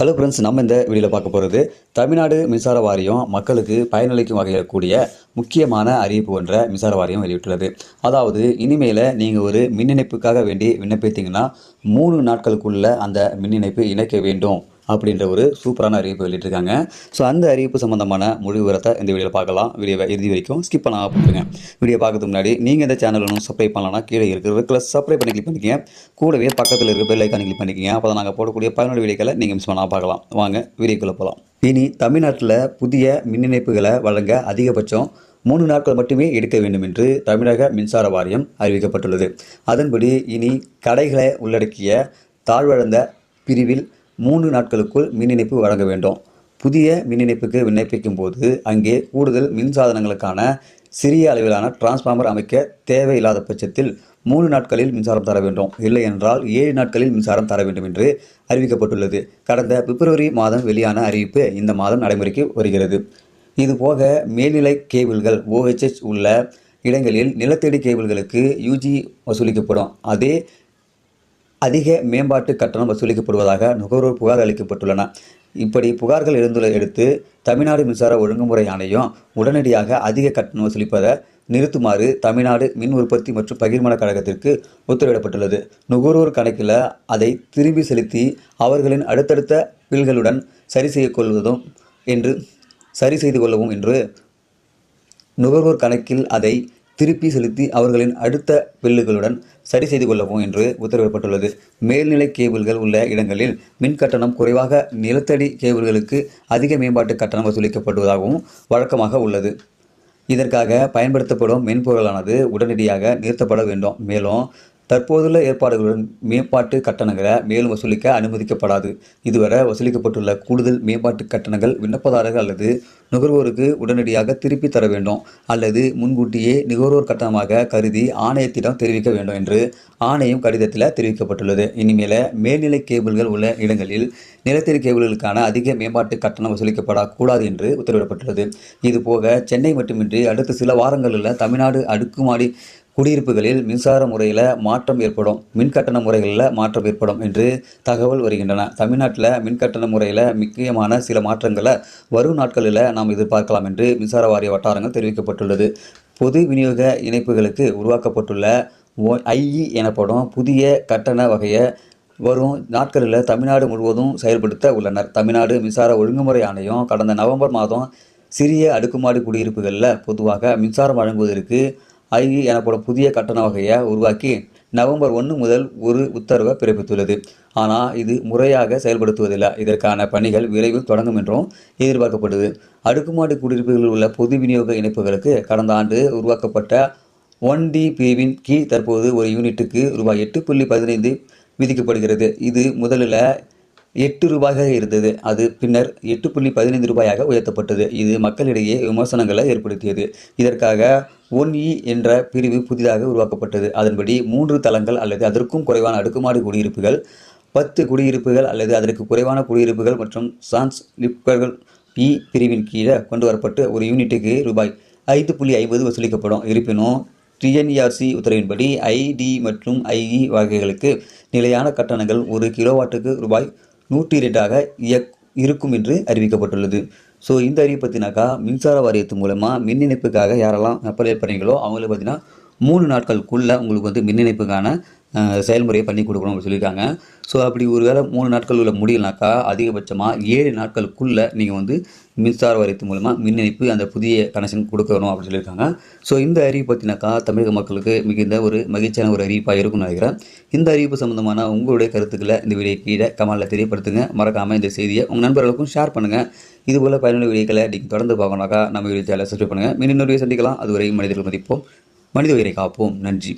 Hello friends, நம்ம இந்த வீடியோவில் பார்க்க போகிறது தமிழ்நாடு மின்சார வாரியம் மக்களுக்கு பயனளிக்கும் வகையில் கூடிய முக்கியமான அறிவிப்பு ஒன்றை மின்சார வாரியம் வெளியிட்டுள்ளது. அதாவது இனிமேல் நீங்கள் ஒரு மின் இணைப்புக்காக வேண்டி விண்ணப்பித்தீங்கன்னா 3 நாட்களுக்குள்ள அந்த மின் இணைப்பு இணைக்க வேண்டும் அப்படின்ற ஒரு சூப்பரான அறிவிப்பு வெளியிட்டிருக்காங்க. ஸோ அந்த அறிவிப்பு சம்மந்தமான முழு விவரத்தை இந்த வீடியோவில் பார்க்கலாம். வீடியோவை இறுதி வரைக்கும் ஸ்கிப் பண்ணாமல் பார்த்துருங்க. வீடியோ பார்க்கறதுக்கு முன்னாடி நீங்கள் இந்த சேனல் ஒன்றும் சப்ஸ்கிரைப் பண்ணலாம்னா கீழே இருக்கிற சப்ஸ்கிரைப் பண்ணி கிளிக் பண்ணிக்கங்க. கூடவே பக்கத்தில் இருக்க பெல் ஐக்கானை கிளிக் பண்ணிக்கங்க. அப்போ தான் நாங்கள் போடக்கூடிய பயனுள்ள வீடியோக்களை நீங்கள் மிஸ் பண்ணாமல் பார்க்கலாம். வாங்க வீடியோக்குள்ளே போகலாம். இனி தமிழ்நாட்டில் புதிய மின் இணைப்புகளை வழங்க அதிகபட்சம் 3 நாட்கள் மட்டுமே எடுக்க வேண்டும் என்று தமிழக மின்சார வாரியம் அறிவிக்கப்பட்டுள்ளது. அதன்படி இனி கடைகளை உள்ளடக்கிய தாழ்வழந்த பிரிவில் 3 நாட்களுக்குள் மின் இணைப்பு வழங்க வேண்டும். புதிய மின் இணைப்புக்கு விண்ணப்பிக்கும் போது அங்கே கூடுதல் மின் சாதனங்களுக்கான சிறிய அளவிலான டிரான்ஸ்ஃபார்மர் அமைக்க தேவையில்லாத பட்சத்தில் 3 நாட்களில் மின்சாரம் தர வேண்டும். இல்லை என்றால் 7 நாட்களில் மின்சாரம் தர வேண்டும் என்று அறிவிக்கப்பட்டுள்ளது. கடந்த பிப்ரவரி மாதம் வெளியான அறிவிப்பு இந்த மாதம் நடைமுறைக்கு வருகிறது. இதுபோக மேல்நிலை கேபிள்கள் OHH உள்ள இடங்களில் நிலத்தடி கேபிள்களுக்கு UG வசூலிக்கப்படும். அதிக மேம்பாட்டு கட்டணம் வசூலிக்கப்படுவதாக நுகர்வோர் புகார் அளிக்கப்பட்டுள்ளன. இப்படி புகார்கள் எழுந்துள்ளதை தமிழ்நாடு மின்சார ஒழுங்குமுறை ஆணையம் உடனடியாக அதிக கட்டணம் வசூலிப்பதை நிறுத்துமாறு தமிழ்நாடு மின் உற்பத்தி மற்றும் பகிர்மான கழகத்திற்கு உத்தரவிடப்பட்டுள்ளது. நுகர்வோர் கணக்கில் அதை திரும்பி செலுத்தி அவர்களின் அடுத்தடுத்த பில்களுடன் சரி செய்து கொள்ளவும் என்று நுகர்வோர் கணக்கில் அதை திருப்பி செலுத்தி அவர்களின் அடுத்த பில்லுகளுடன் சரி செய்து கொள்ளவும் என்று உத்தரவிடப்பட்டுள்ளது. மேல்நிலை கேபிள்கள் உள்ள இடங்களில் மின் கட்டணம் குறைவாக நிலத்தடி கேபிள்களுக்கு அதிக மேம்பாட்டு கட்டணம் வசூலிக்கப்படுவதாகவும் வழக்கமாக உள்ளது. இதற்காக பயன்படுத்தப்படும் மென்பொருளானது உடனடியாக நிறுத்தப்பட வேண்டும். மேலும் தற்போதுள்ள ஏற்பாடுகளுடன் மேம்பாட்டு கட்டணங்களை மேலும் வசூலிக்க அனுமதிக்கப்படாது. இதுவரை வசூலிக்கப்பட்டுள்ள கூடுதல் மேம்பாட்டு கட்டணங்கள் விண்ணப்பதாரர்கள் அல்லது நுகர்வோருக்கு உடனடியாக திருப்பி தர வேண்டும் அல்லது முன்கூட்டியே நுகர்வோர் கட்டணமாக கருதி ஆணையத்திடம் தெரிவிக்க வேண்டும் என்று ஆணையம் கடிதத்தில் தெரிவிக்கப்பட்டுள்ளது. இனிமேல் மேல்நிலை கேபிள்கள் உள்ள இடங்களில் நிலத்தடி கேபிள்களுக்கான அதிக மேம்பாட்டு கட்டணம் வசூலிக்கப்படக்கூடாது என்று உத்தரவிடப்பட்டுள்ளது. இதுபோக சென்னை மட்டுமின்றி அடுத்த சில வாரங்களில் தமிழ்நாடு அடுக்குமாடி குடியிருப்புகளில் மின்சார முறையில் மாற்றம் ஏற்படும், மின்கட்டண முறைகளில் மாற்றம் ஏற்படும் என்று தகவல் வருகின்றன. தமிழ்நாட்டில் மின்கட்டண முறையில் முக்கியமான சில மாற்றங்களை வரும் நாட்களில் நாம் எதிர்பார்க்கலாம் என்று மின்சார வாரிய வட்டாரங்கள் தெரிவிக்கப்பட்டுள்ளது. பொது விநியோக இணைப்புகளுக்கு உருவாக்கப்பட்டுள்ள IE எனப்படும் புதிய கட்டண வகையை வரும் நாட்களில் தமிழ்நாடு முழுவதும் செயல்படுத்த உள்ளனர். தமிழ்நாடு மின்சார ஒழுங்குமுறை ஆணையம் கடந்த நவம்பர் மாதம் சிறிய அடுக்குமாடி குடியிருப்புகளில் பொதுவாக மின்சாரம் வழங்குவதற்கு IE எனப்படும் புதிய கட்டண வகையை உருவாக்கி நவம்பர் 1 முதல் ஒரு உத்தரவை பிறப்பித்துள்ளது. ஆனால் இது முறையாக செயல்படுத்துவதில்லை. இதற்கான பணிகள் விரைவில் தொடங்கும் என்றும் எதிர்பார்க்கப்படுது. அடுக்குமாடி குடியிருப்புகளில் உள்ள பொது விநியோக இணைப்புகளுக்கு கடந்த ஆண்டு உருவாக்கப்பட்ட 1D பிரிவின் கீழ் தற்போது ஒரு யூனிட்டுக்கு ரூபாய் 8.15 விதிக்கப்படுகிறது. இது முதலில் 8 ரூபாயாக இருந்தது. அது பின்னர் 8.15 ரூபாயாக உயர்த்தப்பட்டது. இது மக்களிடையே விமர்சனங்களை ஏற்படுத்தியது. இதற்காக 1E என்ற பிரிவு புதிதாக உருவாக்கப்பட்டது. அதன்படி 3 தளங்கள் அல்லது அதற்கும் குறைவான அடுக்குமாடி குடியிருப்புகள், 10 குடியிருப்புகள் அல்லது அதற்கு குறைவான குடியிருப்புகள் மற்றும் சான்ஸ் லிப்டர்கள் E பிரிவின் கீழே கொண்டு வரப்பட்டு ஒரு யூனிட்டுக்கு ரூபாய் 5.50 வசூலிக்கப்படும். இருப்பினும் TNERC உத்தரவின்படி ID மற்றும் IE வகைகளுக்கு நிலையான கட்டணங்கள் ஒரு கிலோவாட்டுக்கு ரூபாய் 102 இருக்கும் என்று அறிவிக்கப்பட்டுள்ளது. ஸோ இந்த அறிவிப்பு பார்த்தினாக்கா மின்சார வாரியத்து மூலமாக மின் இணைப்புக்காக யாரெல்லாம் அப்ளை பண்ணுறீங்களோ அவங்களுக்கு பார்த்திங்கன்னா 3 நாட்களுக்குள்ளே உங்களுக்கு மின் இணைப்புக்கான செயல்முறையை பண்ணி கொடுக்கணும் அப்படின்னு சொல்லியிருக்காங்க. ஸோ அப்படி ஒரு வேளை 3 நாட்கள் உள்ள முடியலனாக்கா அதிகபட்சமாக 7 நாட்களுக்குள்ளே நீங்கள் மின்சார வாரியத்து மூலமாக மின் இணைப்பு அந்த புதிய கனெக்ஷன் கொடுக்கணும் அப்படின்னு சொல்லியிருக்காங்க. ஸோ இந்த அறிவிப்பு பார்த்தினாக்கா தமிழக மக்களுக்கு மிகுந்த ஒரு மகிழ்ச்சியான ஒரு அறிவிப்பாக இருக்கும்னு நினைக்கிறேன். இந்த அறிவிப்பு சம்மந்தமான உங்களுடைய கருத்துக்களை இந்த வீடியோ கீழே கமெண்ட்டில் தெரியப்படுத்துங்க. மறக்காமல் இந்த செய்தியை உங்கள் நண்பர்களுக்கும் ஷேர் பண்ணுங்கள். இதுபோல் பயனுள்ள வீடியோக்களை நீங்கள் தொடர்ந்து பார்க்கணுனாக்கா நம்ம வீடியோ சேனலை சப்ஸ்கிரைப் பண்ணுங்கள். மீண்டும் இன்னொரு வீடியோ சந்திக்கலாம். அதுவரை மனிதர்கள் மதிப்போம், மனித உயிரை காப்போம். நன்றி.